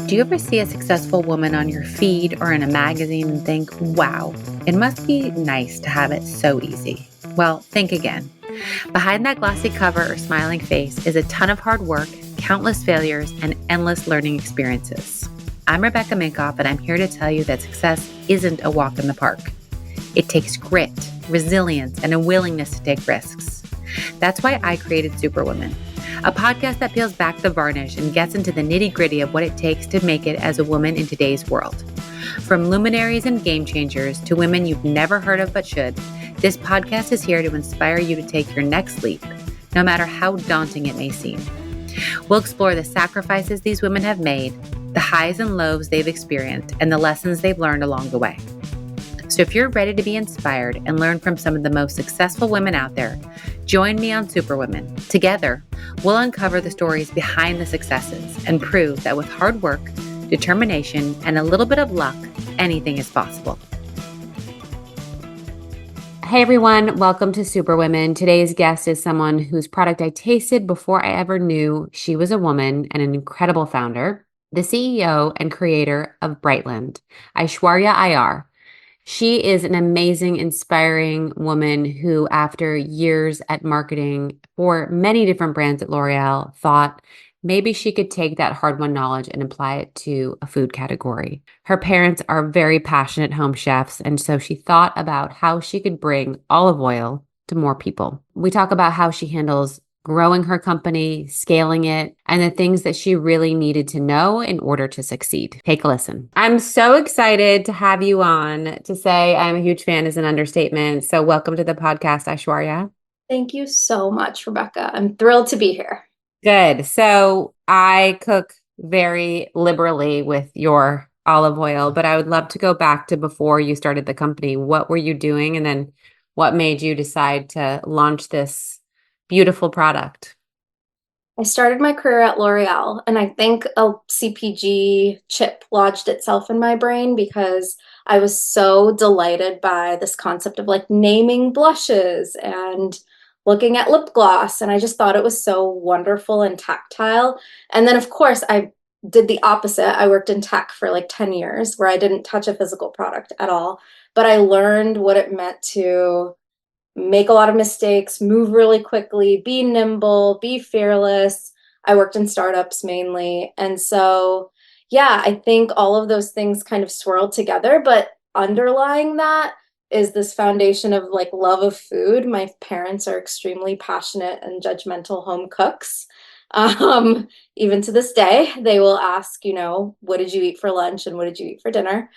Do you ever see a successful woman on your feed or in a magazine and think, wow, it must be nice to have it so easy? Well, think again. Behind that glossy cover or smiling face is a ton of hard work, countless failures, and endless learning experiences. I'm Rebecca Minkoff, and I'm here to tell you that success isn't a walk in the park. It takes grit, resilience, and a willingness to take risks. That's why I created Superwoman, a podcast that peels back the varnish and gets into the nitty-gritty of what it takes to make it as a woman in today's world. From luminaries and game changers to women you've never heard of but should, this podcast is here to inspire you to take your next leap, no matter how daunting it may seem. We'll explore the sacrifices these women have made, the highs and lows they've experienced, and the lessons they've learned along the way. So if you're ready to be inspired and learn from some of the most successful women out there, join me on Superwomen. Together, we'll uncover the stories behind the successes and prove that with hard work, determination, and a little bit of luck, anything is possible. Hey everyone, welcome to Superwomen. Today's guest is someone whose product I tasted before I ever knew she was a woman and an incredible founder, the CEO and creator of Brightland, Aishwarya Iyer. She is an amazing, inspiring woman who, after years at marketing for many different brands at L'Oreal, thought maybe she could take that hard-won knowledge and apply it to a food category. Her parents are very passionate home chefs, and so she thought about how she could bring olive oil to more people. We talk about how she handles growing her company, scaling it, and the things that she really needed to know in order to succeed. Take a listen. I'm so excited to have you on. To say I'm a huge fan is an understatement. So welcome to the podcast, Aishwarya. Thank you so much, Rebecca. I'm thrilled to be here. Good. So I cook very liberally with your olive oil, but I would love to go back to before you started the company. What were you doing? And then what made you decide to launch this beautiful product? I started my career at L'Oreal, and I think a CPG chip lodged itself in my brain because I was so delighted by this concept of like naming blushes and looking at lip gloss. And I just thought it was so wonderful and tactile. And then, of course, I did the opposite. I worked in tech for like 10 years where I didn't touch a physical product at all, but I learned what it meant to make a lot of mistakes, move really quickly, be nimble, be fearless. I worked in startups mainly. And so, yeah, I think all of those things kind of swirled together, but underlying that is this foundation of like love of food. My parents are extremely passionate and judgmental home cooks. Even to this day, they will ask, what did you eat for lunch and what did you eat for dinner,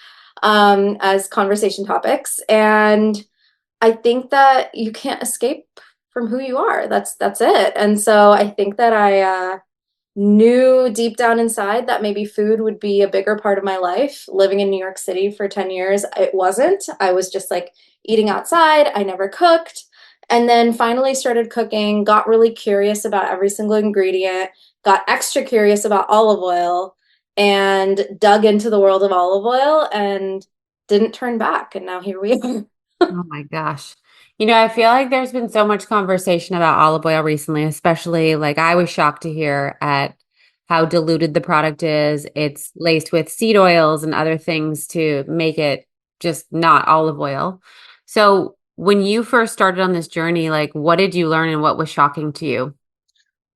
as conversation topics. And I think that you can't escape from who you are. That's it. And so I think that I knew deep down inside that maybe food would be a bigger part of my life. Living in New York City for 10 years, it wasn't. I was just like eating outside. I never cooked. And then finally started cooking, got really curious about every single ingredient, got extra curious about olive oil, and dug into the world of olive oil and didn't turn back. And now here we are. Oh my gosh. I feel like there's been so much conversation about olive oil recently, especially like I was shocked to hear at how diluted the product is. It's laced with seed oils and other things to make it just not olive oil. So when you first started on this journey, like what did you learn and what was shocking to you?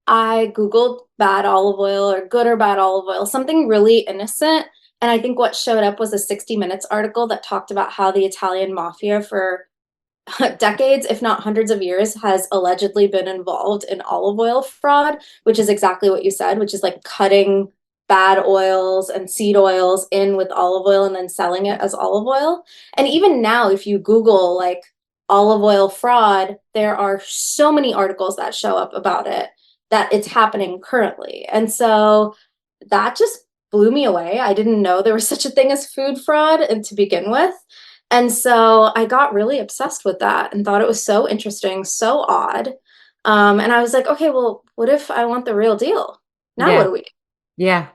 I Googled bad olive oil or good or bad olive oil, something really innocent. And I think what showed up was a 60 Minutes article that talked about how the Italian mafia for decades, if not hundreds of years, has allegedly been involved in olive oil fraud, which is exactly what you said, which is like cutting bad oils and seed oils in with olive oil and then selling it as olive oil. And even now, if you Google like olive oil fraud, there are so many articles that show up about it, that it's happening currently. And so that just blew me away. I didn't know there was such a thing as food fraud and to begin with. And so I got really obsessed with that and thought it was so interesting, so odd. And I was like, okay, well, what if I want the real deal? Now what do we do? Yeah.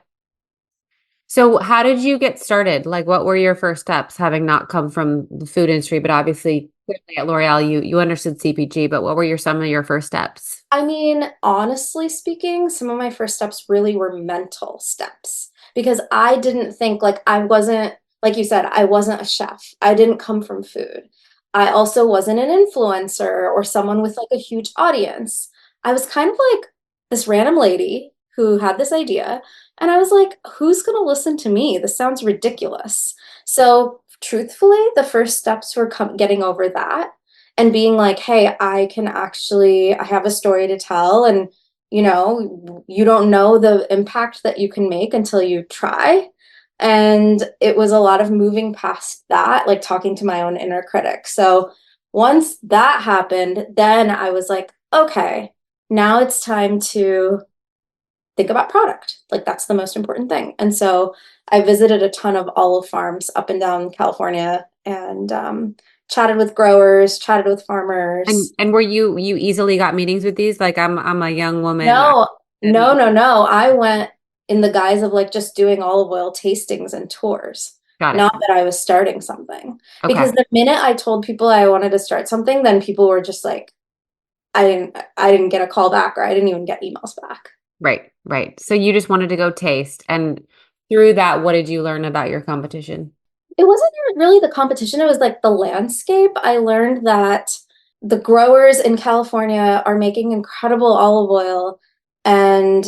So how did you get started? Like what were your first steps, having not come from the food industry, but obviously clearly at L'Oreal, you understood CPG, but what were some of your first steps? I mean, honestly speaking, some of my first steps really were mental steps. because I didn't think like I wasn't, like you said, I wasn't a chef. I didn't come from food. I also wasn't an influencer or someone with like a huge audience. I was kind of like this random lady who had this idea. And I was like, who's going to listen to me? This sounds ridiculous. So, truthfully, the first steps were getting over that and being like, hey, I have a story to tell. And, you don't know the impact that you can make until you try. And it was a lot of moving past that, like talking to my own inner critic. So once that happened, then I was like, okay, now it's time to think about product. Like that's the most important thing. And so I visited a ton of olive farms up and down California and chatted with growers, chatted with farmers. And were you easily got meetings with these? Like I'm a young woman. No, no, And no, no. I went in the guise of like just doing olive oil tastings and tours, got it. not that I was starting something. Because Okay. the minute I told people I wanted to start something, then people were just like, I didn't get a call back or I didn't even get emails back. Right, right. So you just wanted to go taste. And through that, what did you learn about your competition? It wasn't really the competition, it was like the landscape. I learned that the growers in California are making incredible olive oil, and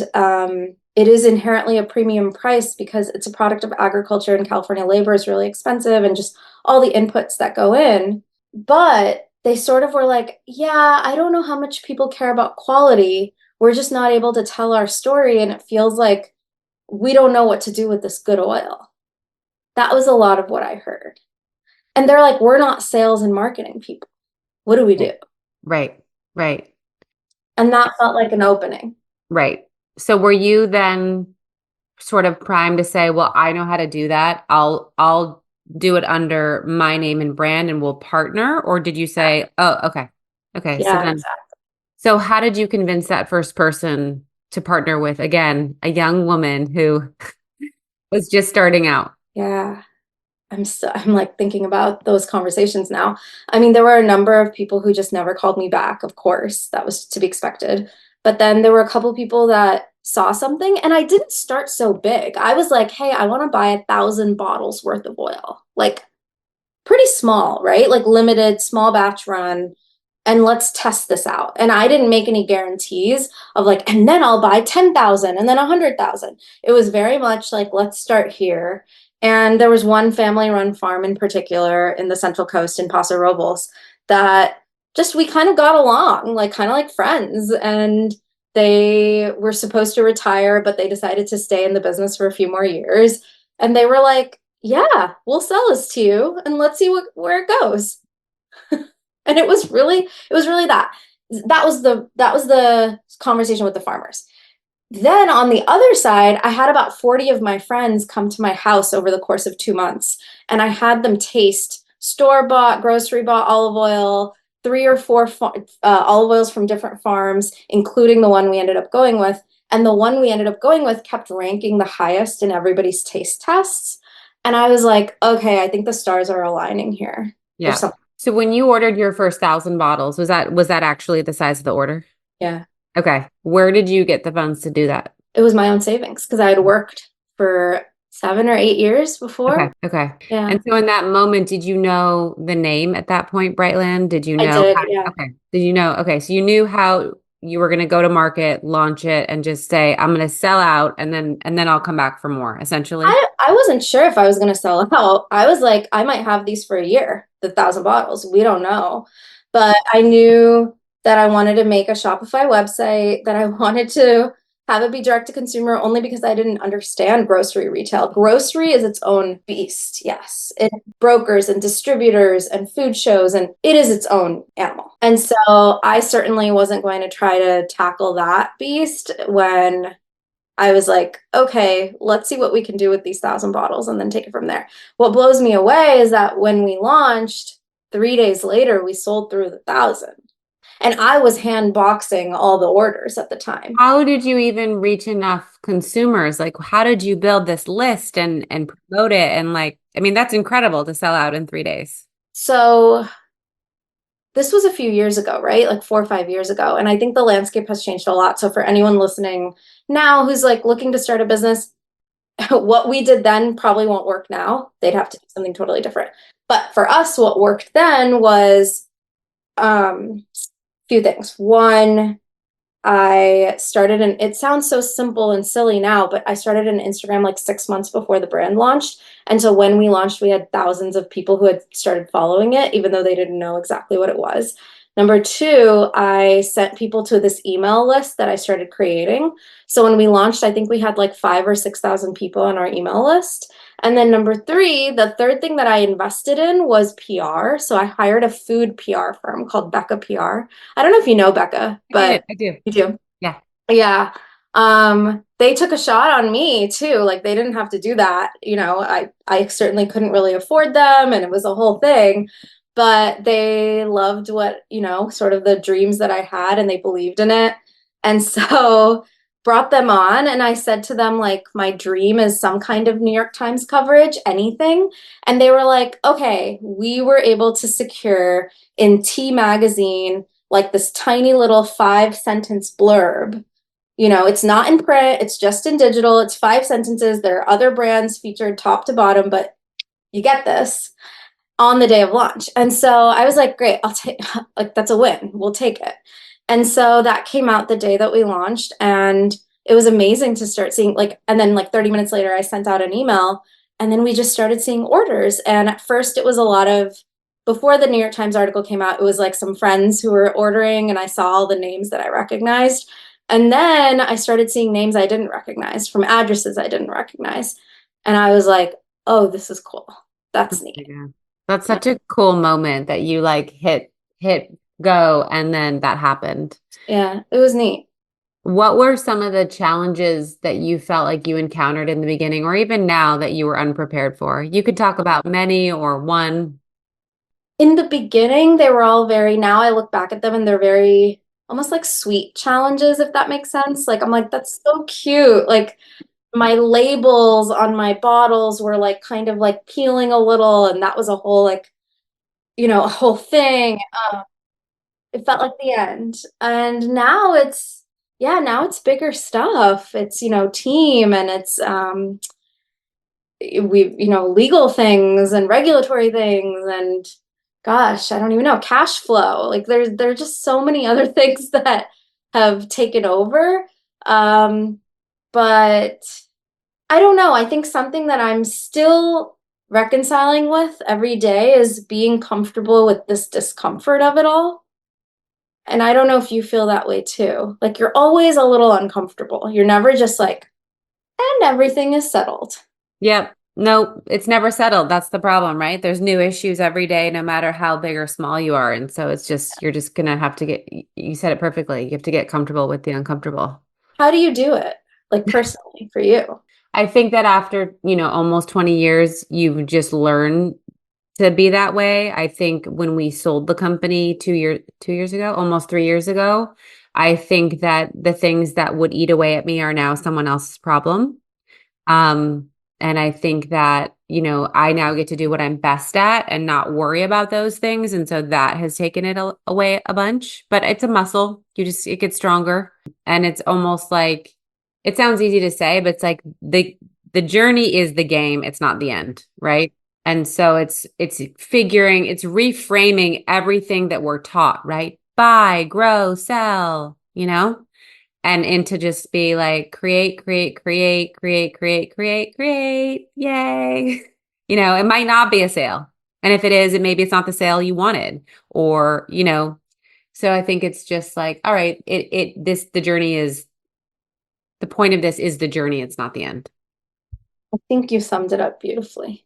it is inherently a premium price because it's a product of agriculture, and California labor is really expensive and just all the inputs that go in. But they sort of were like, yeah, I don't know how much people care about quality. We're just not able to tell our story, and it feels like we don't know what to do with this good oil. That was a lot of what I heard. And they're like, we're not sales and marketing people. What do we do? Right, right, right, And that felt like an opening. right. So were you then sort of primed to say, well, I know how to do that. I'll do it under my name and brand and we'll partner? Or did you say, oh, okay. Okay. So Yeah, then, exactly. so how did you convince that first person to partner with, again, a young woman who was just starting out? Yeah. I'm like thinking about those conversations now. I mean, there were a number of people who just never called me back, of course. That was to be expected. But then there were a couple people that saw something, and I didn't start so big. I was like, hey, I want to buy 1,000 bottles worth of oil. Like pretty small, right? Like limited, small batch run. And let's test this out. And I didn't make any guarantees of like, and then I'll buy 10,000 and then 100,000. It was very much like, let's start here. And there was one family run farm in particular in the Central Coast in Paso Robles that just we kind of got along, like kind of like friends. And they were supposed to retire, but they decided to stay in the business for a few more years. And they were like, yeah, we'll sell this to you and let's see where it goes. And it was really that was the conversation with the farmers. Then on the other side, I had about 40 of my friends come to my house over the course of 2 months, and I had them taste store-bought, grocery-bought olive oil, three or four olive oils from different farms, including the one we ended up going with. And the one we ended up going with kept ranking the highest in everybody's taste tests. And I was like, okay, I think the stars are aligning here. There's Yeah. something. So when you ordered your first 1,000 bottles, was that actually the size of the order? Yeah. Okay. Where did you get the funds to do that? It was my own savings because I had worked for 7 or 8 years Okay. before. Okay. Yeah, And so in that moment, did you know the name at that point, Brightland? Did you I know did. how, Yeah, okay. Did you know? Okay. So you knew how you were going to go to market, launch it, and just say, I'm going to sell out and then I'll come back for more, essentially. I wasn't sure if I was going to sell out. I was like, I might have these for a year, the 1,000 bottles. We don't know, but I knew that I wanted to make a Shopify website, that I wanted to have it be direct to consumer only because I didn't understand grocery retail. Grocery is its own beast. Yes. It brokers and distributors and food shows, and it is its own animal. And so I certainly wasn't going to try to tackle that beast when I was like, okay, let's see what we can do with these 1,000 bottles and then take it from there. What blows me away is that when we launched, 3 days later, we sold through the 1,000. And I was hand boxing all the orders at the time. How did you even reach enough consumers? Like, how did you build this list and promote it? And like, I mean, that's incredible to sell out in 3 days. So this was a few years ago, right? Like 4 or 5 years ago. And I think the landscape has changed a lot. So for anyone listening now who's like looking to start a business, what we did then probably won't work now. They'd have to do something totally different. But for us, what worked then was a few things. One, I started an, it sounds so simple and silly now, but I started an Instagram like 6 months before the brand launched. And so when we launched, we had thousands of people who had started following it, even though they didn't know exactly what it was. Number two, I sent people to this email list that I started creating. So when we launched, I think we had like 5 or 6 thousand people on our email list. And then number three, the third thing that I invested in was PR. So I hired a food PR firm called Becca PR. I don't know if you know Becca, I do. but I do. you do. Yeah. Yeah. They took a shot on me too. Like they didn't have to do that. I certainly couldn't really afford them and it was a whole thing, but they loved what, sort of the dreams that I had and they believed in it. And so brought them on and I said to them like my dream is some kind of New York Times coverage, anything. And they were like, "Okay, we were able to secure in T magazine like this tiny little 5 sentence blurb. It's not in print, it's just in digital. It's 5 sentences. There are other brands featured top to bottom, but you get this on the day of launch." And so I was like, "Great, I'll take like that's a win. We'll take it." And so that came out the day that we launched and it was amazing to start seeing like and then like 30 minutes later I sent out an email and then we just started seeing orders. And at first it was a lot of before the New York Times article came out, it was like some friends who were ordering and I saw all the names that I recognized. And then I started seeing names I didn't recognize from addresses I didn't recognize. And I was like, "Oh, this is cool. That's neat." Yeah. That's such a cool moment that you like hit go and then that happened. Yeah, it was neat. What were some of the challenges that you felt like you encountered in the beginning or even now that you were unprepared for? You could talk about many or one. In the beginning, they were all very, now I look back at them and they're very almost like sweet challenges, if that makes sense. Like, I'm like, that's so cute. Like, my labels on my bottles were like kind of like peeling a little, and that was a whole, like, a whole thing. It felt like the end. And now now it's bigger stuff. It's, team and it's, legal things and regulatory things and gosh, I don't even know, cash flow. Like there are just so many other things that have taken over. Um, but I don't know. I think something that I'm still reconciling with every day is being comfortable with this discomfort of it all. And I don't know if you feel that way too. Like you're always a little uncomfortable. You're never just like, and everything is settled. Yep. No, it's never settled. That's the problem, right? There's new issues every day, no matter how big or small you are. And so you're just gonna have to you said it perfectly. You have to get comfortable with the uncomfortable. How do you do it? Like personally for you? I think that after, almost 20 years, you've just learned to be that way. I think when we sold the company 2 years ago, almost 3 years ago, I think that the things that would eat away at me are now someone else's problem. Um, and I think that, I now get to do what I'm best at and not worry about those things. And so that has taken it away a bunch, but it's a muscle. It gets stronger. And it's almost like, it sounds easy to say, but it's like the journey is the game. It's not the end, right? And so it's reframing everything that we're taught, right? Buy, grow, sell, and into just be like create, create, create, create, create, create, create. Yay. It might not be a sale. And if it is, maybe it's not the sale you wanted or, so I think it's just like, all right, the point of this is the journey. It's not the end. I think you summed it up beautifully.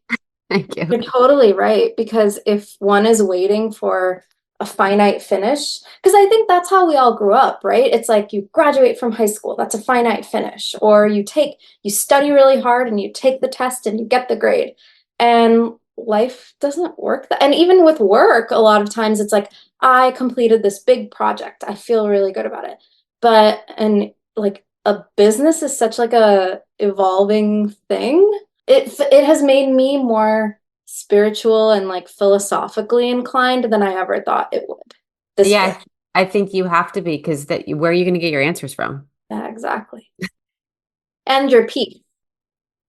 Thank you. You're totally right. Because if one is waiting for a finite finish, because I think that's how we all grew up, right? It's like you graduate from high school, that's a finite finish. Or you study really hard and you take the test and you get the grade. And life doesn't work that. And even with work, a lot of times it's like, I completed this big project. I feel really good about it. And like a business is such like a evolving thing. It has made me more spiritual and like philosophically inclined than I ever thought it would. This Yeah, year. I think you have to be because where are you going to get your answers from? Yeah, exactly. And your peace.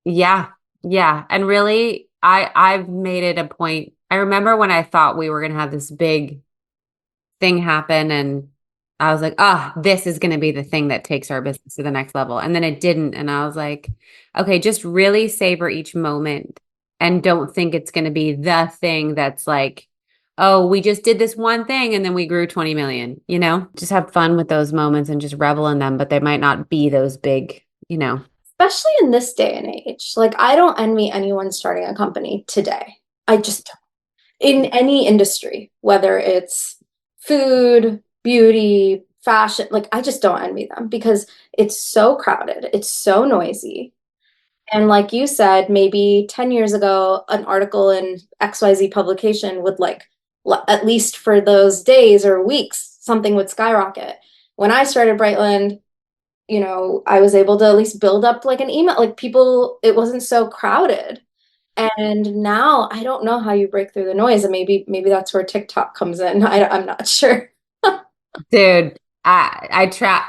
Yeah. Yeah. And really, I've made it a point. I remember when I thought we were going to have this big thing happen and I was like, oh, this is going to be the thing that takes our business to the next level. And then it didn't. And I was like, okay, just really savor each moment and don't think it's going to be the thing that's like, oh, we just did this one thing and then we grew 20 million, just have fun with those moments and just revel in them, but they might not be those big. Especially in this day and age. Like, I don't envy anyone starting a company today. I just don't. In any industry, whether it's food, beauty, fashion, like, I just don't envy them because it's so crowded, it's so noisy. And like you said, maybe 10 years ago, an article in XYZ publication would like, at least for those days or weeks, something would skyrocket. When I started Brightland, I was able to at least build up like an email, like people, it wasn't so crowded. And now I don't know how you break through the noise, and maybe that's where TikTok comes in. I'm not sure. Dude, I try,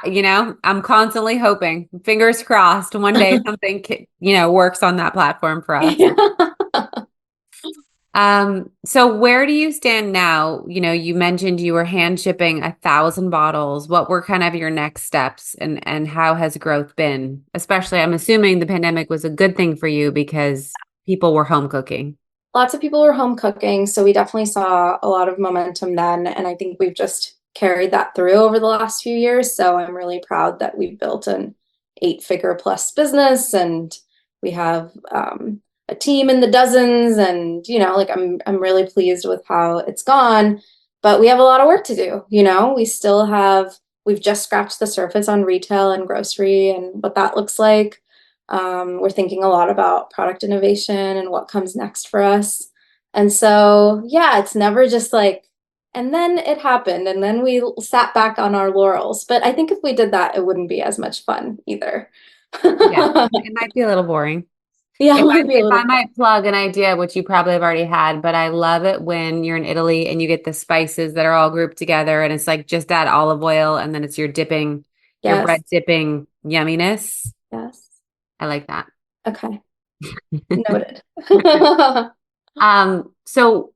I'm constantly hoping, fingers crossed, one day something, works on that platform for us. Yeah. So where do you stand now? You mentioned you were hand shipping 1,000 bottles. What were kind of your next steps and how has growth been? Especially, I'm assuming the pandemic was a good thing for you because people were home cooking. Lots of people were home cooking, so we definitely saw a lot of momentum then, and I think we've just carried that through over the last few years. So I'm really proud that we've built an 8-figure plus business, and we have a team in the dozens, and like I'm really pleased with how it's gone. But we have a lot of work to do. We've just scratched the surface on retail and grocery and what that looks like. We're thinking a lot about product innovation and what comes next for us. And so, yeah, it's never just like, and then it happened, and then we sat back on our laurels. But I think if we did that, it wouldn't be as much fun either. Yeah, it might be a little boring. Yeah, If it I might be a if I little. might plug an idea, which you probably have already had, but I love it when you're in Italy and you get the spices that are all grouped together and it's like just add olive oil and then it's your Yes, bread dipping yumminess. yes. I like that. Okay, noted. So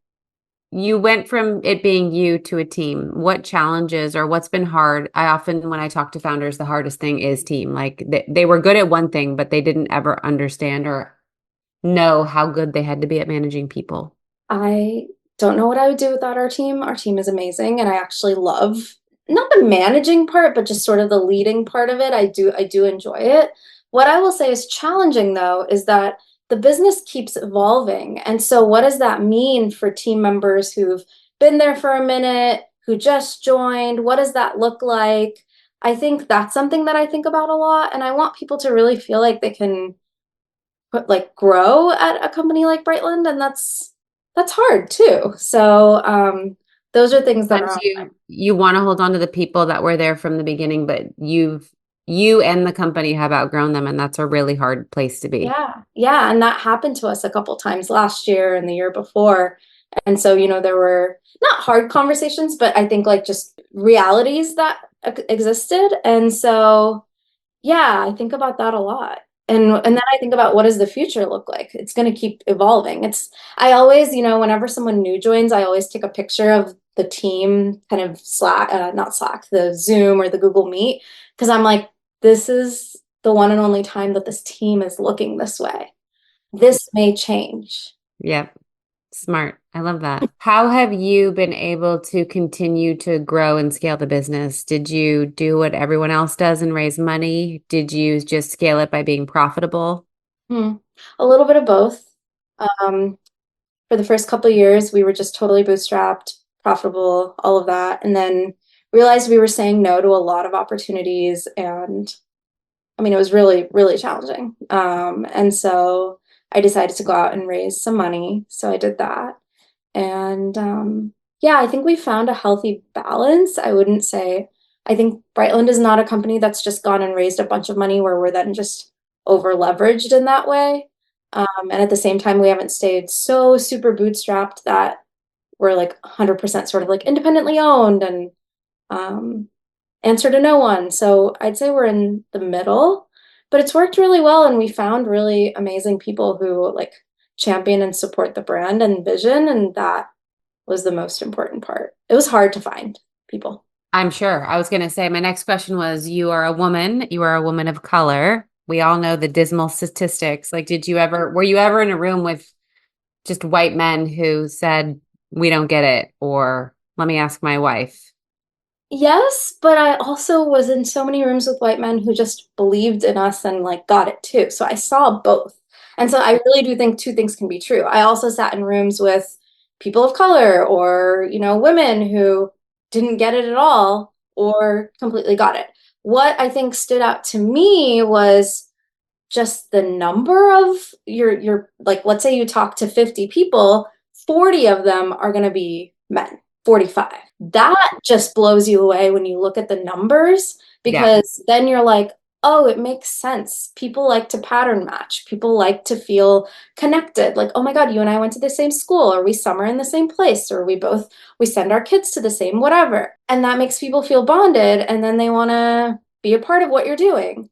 you went from it being you to a team. What challenges or what's been hard? I often, when I talk to founders, the hardest thing is team. Like they were good at one thing, but they didn't ever understand or know how good they had to be at managing people. I don't know what I would do without our team. Our team is amazing, and I actually love not the managing part, but just sort of the leading part of it. I do enjoy it. What I will say is challenging though is that the business keeps evolving. And so what does that mean for team members who've been there for a minute, who just joined? What does that look like? I think that's something that I think about a lot, and I want people to really feel like they can grow at a company like Brightland, and that's hard too. So those are things that are Sometimes you want to hold on to the people that were there from the beginning, but you and the company have outgrown them, and that's a really hard place to be. yeah, yeah, and that happened to us a couple times last year and the year before. And so, there were not hard conversations, but I think like just realities that existed. And so, yeah, I think about that a lot. And then I think about what does the future look like? It's going to keep evolving. I always, whenever someone new joins, I always take a picture of the team kind of Slack, not Slack, the Zoom or the Google Meet, because I'm like, this is the one and only time that this team is looking this way. This may change. Yep. Smart. I love that. How have you been able to continue to grow and scale the business? Did you do what everyone else does and raise money? Did you just scale it by being profitable? Hmm. A little bit of both. Um, for the first couple of years, we were just totally bootstrapped, profitable, all of that. And then realized we were saying no to a lot of opportunities. And I mean, it was really, really challenging. And so I decided to go out and raise some money. So I did that. And yeah, I think we found a healthy balance. I think Brightland is not a company that's just gone and raised a bunch of money where we're then just over leveraged in that way. And at the same time, we haven't stayed so super bootstrapped that we're like 100% sort of like independently owned and answer to no one. So I'd say we're in the middle. But it's worked really well, and we found really amazing people who like champion and support the brand and vision, and that was the most important part. It was hard to find people. I'm sure. I was going to say, my next question was, you are a woman of color. We all know the dismal statistics. Like, were you ever in a room with just white men who said, we don't get it, or let me ask my wife? Yes, but I also was in so many rooms with white men who just believed in us and like got it too. So I saw both. And so I really do think two things can be true. I also sat in rooms with people of color or, women who didn't get it at all or completely got it. What I think stood out to me was just the number of your like, let's say you talk to 50 people, 40 of them are going to be men, 45. That just blows you away when you look at the numbers, Yeah. because then you're like, oh, it makes sense. People like to pattern match. People like to feel connected. Like, oh my God, you and I went to the same school, or we summer in the same place, or we send our kids to the same whatever. And that makes people feel bonded, and then they want to be a part of what you're doing.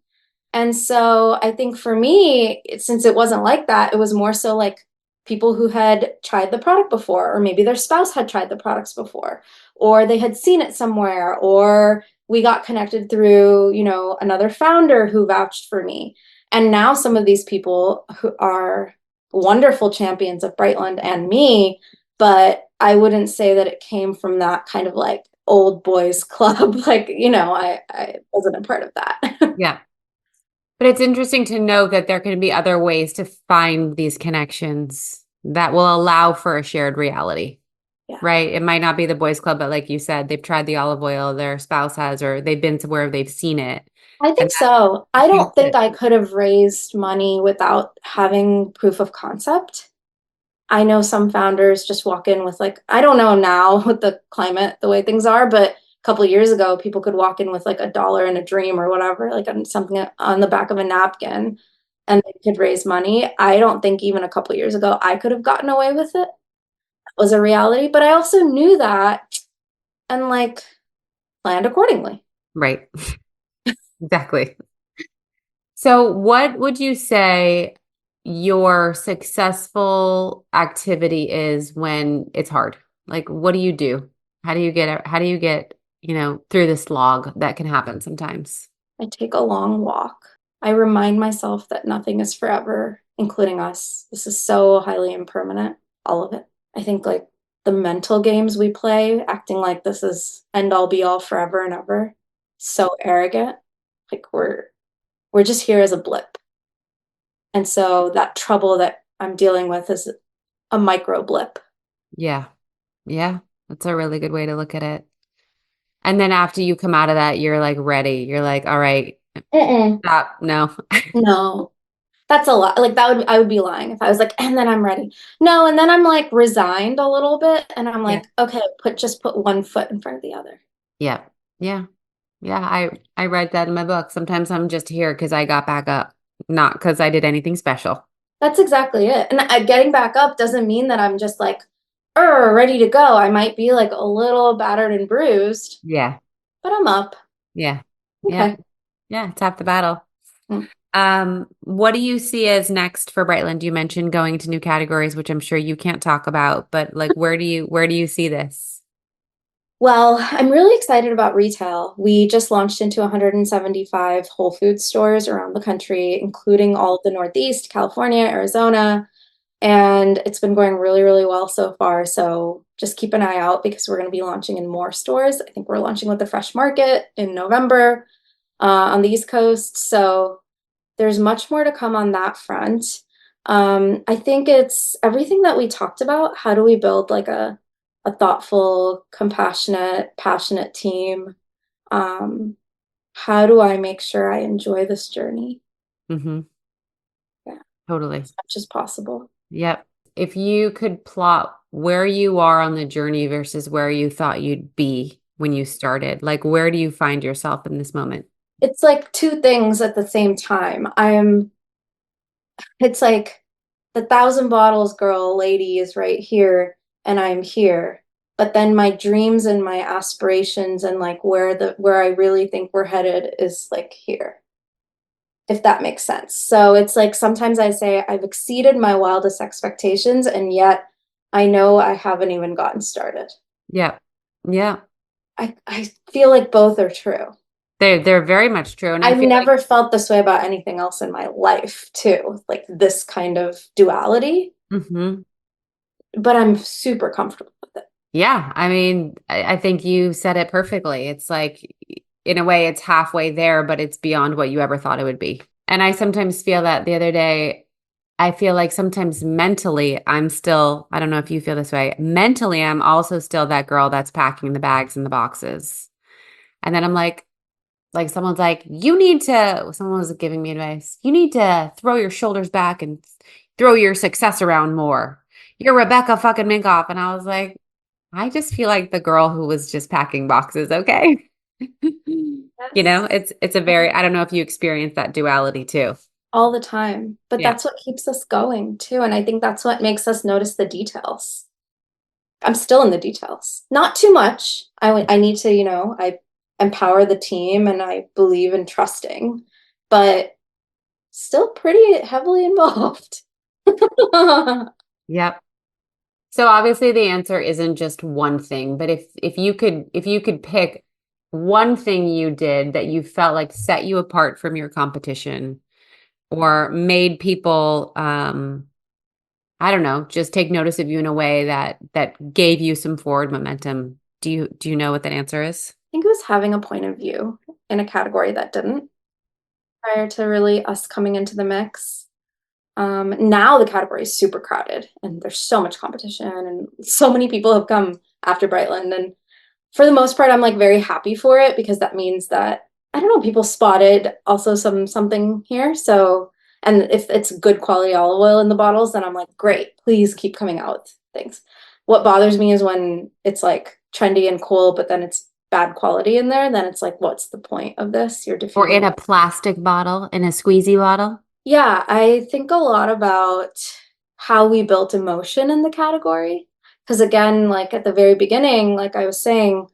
And so I think for me, since it wasn't like that, it was more so like people who had tried the product before, or maybe their spouse had tried the products before, or they had seen it somewhere, or we got connected through, another founder who vouched for me. And now some of these people who are wonderful champions of Brightland and me, but I wouldn't say that it came from that kind of like old boys club. Like, I wasn't a part of that. Yeah. But it's interesting to know that there can be other ways to find these connections that will allow for a shared reality, Yeah. right? It might not be the boys' club, but like you said, they've tried the olive oil, their spouse has, or they've been to where they've seen it. I And think so. I that makes don't think it, I could have raised money without having proof of concept. I know some founders just walk in with like, I don't know now with the climate, the way things are, but a couple of years ago, people could walk in with like $1 and a dream or whatever, like on something on the back of a napkin, and they could raise money. I don't think even a couple of years ago I could have gotten away with it. That was a reality, but I also knew that and like planned accordingly. right. Exactly. So, what would you say your successful activity is when it's hard? Like, what do you do? How do you get, through this log that can happen sometimes? I take a long walk. I remind myself that nothing is forever, including us. This is so highly impermanent, all of it. I think like the mental games we play, acting like this is end all be all forever and ever, so arrogant. Like we're just here as a blip. And so that trouble that I'm dealing with is a micro blip. Yeah. Yeah. That's a really good way to look at it. And then after you come out of that, you're like ready. You're like, all right, Mm-mm. stop. No. No, that's a lot. Like I would be lying if I was like, and then I'm ready. No, and then I'm like resigned a little bit, and I'm Yeah. like, okay, just put one foot in front of the other. Yeah. Yeah. Yeah. I read that in my book. Sometimes I'm just here because I got back up, not because I did anything special. That's exactly it. And getting back up doesn't mean that I'm just like, ready to go. I might be like a little battered and bruised, Yeah. but I'm up. Yeah. Yeah. Okay. Yeah. It's half the battle. Mm. What do you see as next for Brightland? You mentioned going into new categories, which I'm sure you can't talk about, but like where do you see this? Well, I'm really excited about retail. We just launched into 175 Whole Foods stores around the country, including all of the Northeast, California, Arizona, and it's been going really, really well so far. So just keep an eye out because we're going to be launching in more stores. I think we're launching with the Fresh Market in November on the East Coast. So there's much more to come on that front. I think it's everything that we talked about. How do we build like a thoughtful, compassionate, passionate team? Um, how do I make sure I enjoy this journey? Mm-hmm. Yeah, Totally. as much as possible. Yep. If you could plot where you are on the journey versus where you thought you'd be when you started, like where do you find yourself in this moment? It's like two things at the same time. It's like the thousand bottles girl lady is right here and I'm here. But then my dreams and my aspirations and like where I really think we're headed is like here. if that makes sense. So it's like sometimes I say I've exceeded my wildest expectations, and yet I know I haven't even gotten started. Yeah. Yeah. I feel like both are true. They're very much true. And I I've feel like, never felt this way about anything else in my life, too, like this kind of duality, mhm. but I'm super comfortable with it. Yeah. I mean, I think you said it perfectly. It's like, in a way, it's halfway there, but it's beyond what you ever thought it would be. And I sometimes feel that the other day, I feel like sometimes mentally, I'm still, I don't know if you feel this way. Mentally, I'm also still that girl that's packing the bags and the boxes. And then I'm like someone's like, you need to, someone was giving me advice. You need to throw your shoulders back and throw your success around more. You're Rebecca fucking Minkoff. And I was like, I just feel like the girl who was just packing boxes, okay? You know, Yes. it's a very, I don't know if you experience that duality too. All the time. But Yeah. that's what keeps us going, too. And I think that's what makes us notice the details. I'm still in the details. Not too much. I need to, I empower the team and I believe in trusting, but still pretty heavily involved. Yep. So obviously the answer isn't just one thing, but if you could pick one thing you did that you felt like set you apart from your competition or made people I don't know, just take notice of you in a way that gave you some forward momentum. Do you know what that answer is? think it was having a point of view in a category that didn't prior to really us coming into the mix. Now the category is super crowded and there's so much competition and so many people have come after Brightland. And for the most part, I'm like very happy for it because that means that I don't know, people spotted also something here. So, and if it's good quality olive oil in the bottles, then I'm like, great, please keep coming out with things. What bothers me is when it's like trendy and cool, but then it's bad quality in there, then it's like, what's the point of this? You're Or defeating in a it. plastic bottle, in a squeezy bottle? Yeah, I think a lot about how we built emotion in the category. Because again, like at the very beginning, like I was saying,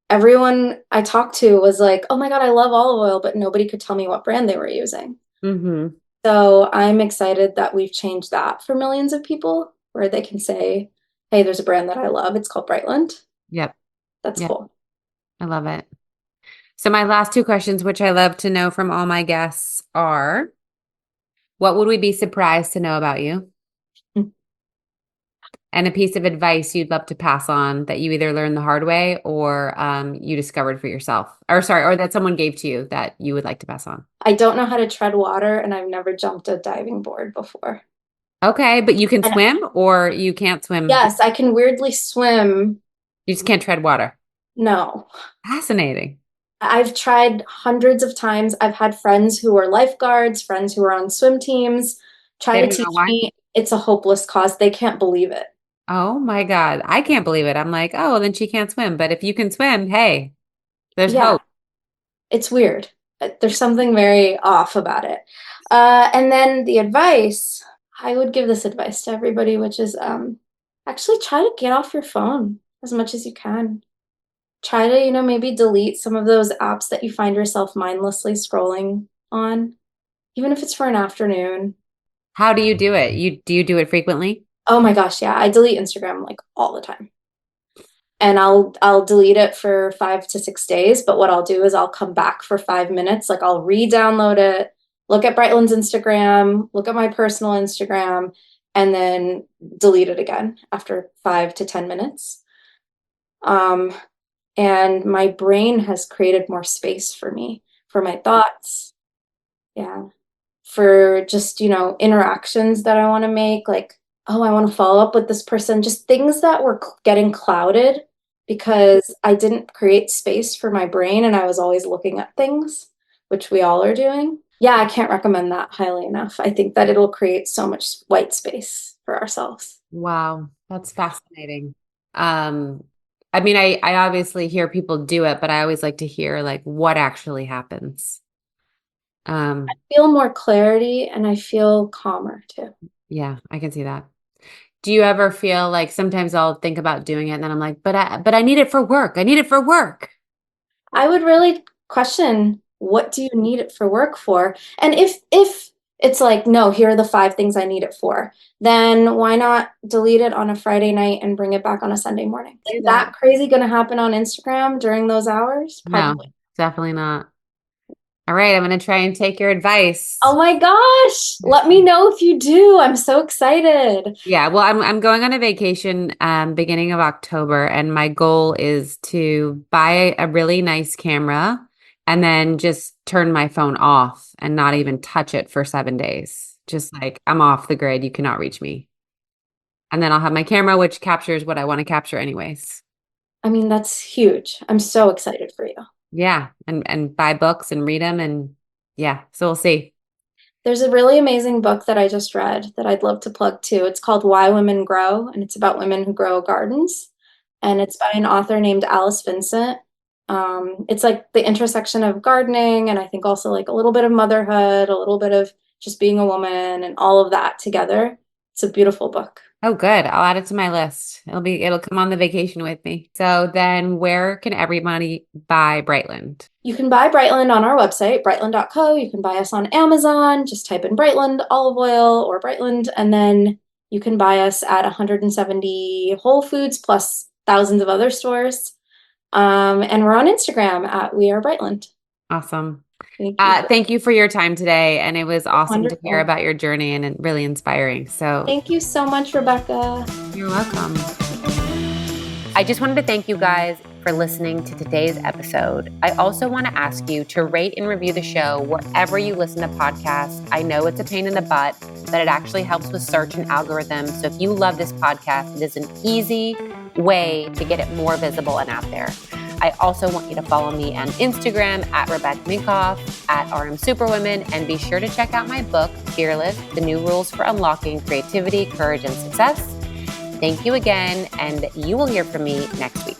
everyone I talked to was like, oh my God, I love olive oil, but nobody could tell me what brand they were using. Mm-hmm. So I'm excited that we've changed that for millions of people where they can say, hey, there's a brand that I love. It's called Brightland. Yep. That's Yep. cool. I love it. So my last two questions, which I love to know from all my guests, are what would we be surprised to know about you? And a piece of advice you'd love to pass on that you either learned the hard way or you discovered for yourself. Or sorry, or that someone gave to you that you would like to pass on. I don't know how to tread water and I've never jumped a diving board before. Okay, but you can And swim or you can't swim. yes, I can weirdly swim. You just can't tread water. No. Fascinating. I've tried hundreds of times. I've had friends who are lifeguards, friends who are on swim teams, try They to don't know teach why. me. It's a hopeless cause. They can't believe it. Oh my God. I can't believe it. I'm like, oh, then she can't swim. But if you can swim, hey, there's Yeah, hope. it's weird. There's something very off about it. And then the advice, I would give this advice to everybody, which is actually try to get off your phone as much as you can. Try to, maybe delete some of those apps that you find yourself mindlessly scrolling on, even if it's for an afternoon. How do you do it? Do you do it frequently? Oh my gosh, yeah. I delete Instagram like all the time. And I'll delete it for 5 to 6 days, but what I'll do is I'll come back for 5 minutes, like I'll re-download it, look at Brightland's Instagram, look at my personal Instagram, and then delete it again after 5 to 10 minutes. Um, and my brain has created more space for me, for my thoughts. Yeah. For just, interactions that I want to make, like, oh, I want to follow up with this person, just things that were getting clouded because I didn't create space for my brain and I was always looking at things, which we all are doing. Yeah, I can't recommend that highly enough. I think that it'll create so much white space for ourselves. Wow, that's fascinating. Um, I mean, I obviously hear people do it, but I always like to hear like what actually happens. Um, Feel more clarity and I feel calmer too. yeah, I can see that. Do you ever feel like sometimes I'll think about doing it and then I'm like, but I need it for work. I need it for work. I would really question what do you need it for work for? And if it's like, no, here are the 5 things I need it for, then why not delete it on a Friday night and bring it back on a Sunday morning? Is that crazy going to happen on Instagram during those hours? No, Probably. definitely not. All right, I'm going to try and take your advice. Oh my gosh. Let me know if you do. I'm so excited. Yeah, well, I'm going on a vacation beginning of October, and my goal is to buy a really nice camera and then just turn my phone off and not even touch it for 7 days. Just like I'm off the grid, you cannot reach me. And then I'll have my camera, which captures what I want to capture anyways. I mean, that's huge. I'm so excited for you. Yeah, and buy books and read them, and yeah, so we'll see. There's a really amazing book that I just read that I'd love to plug too. It's called Why Women Grow, and it's about women who grow gardens. And it's by an author named Alice Vincent. It's like the intersection of gardening and I think also like a little bit of motherhood, a little bit of just being a woman and all of that together. It's a beautiful book. Oh, good. I'll add it to my list. It'll come on the vacation with me. So then where can everybody buy Brightland? You can buy Brightland on our website, brightland.co. You can buy us on Amazon. Just type in Brightland olive oil or Brightland, and then you can buy us at 170 Whole Foods plus thousands of other stores. And we're on Instagram at We Are Brightland. Awesome. Thank you for your time today. And it was awesome to hear Wonderful. about your journey and really inspiring. So Thank you so much, Rebecca. you're welcome. I just wanted to thank you guys for listening to today's episode. I also want to ask you to rate and review the show wherever you listen to podcasts. I know it's a pain in the butt, but it actually helps with search and algorithms. So if you love this podcast, it is an easy way to get it more visible and out there. I also want you to follow me on Instagram at Rebecca Minkoff, at RM Superwomen, and be sure to check out my book, Fearless, The New Rules for Unlocking Creativity, Courage, and Success. Thank you again, and you will hear from me next week.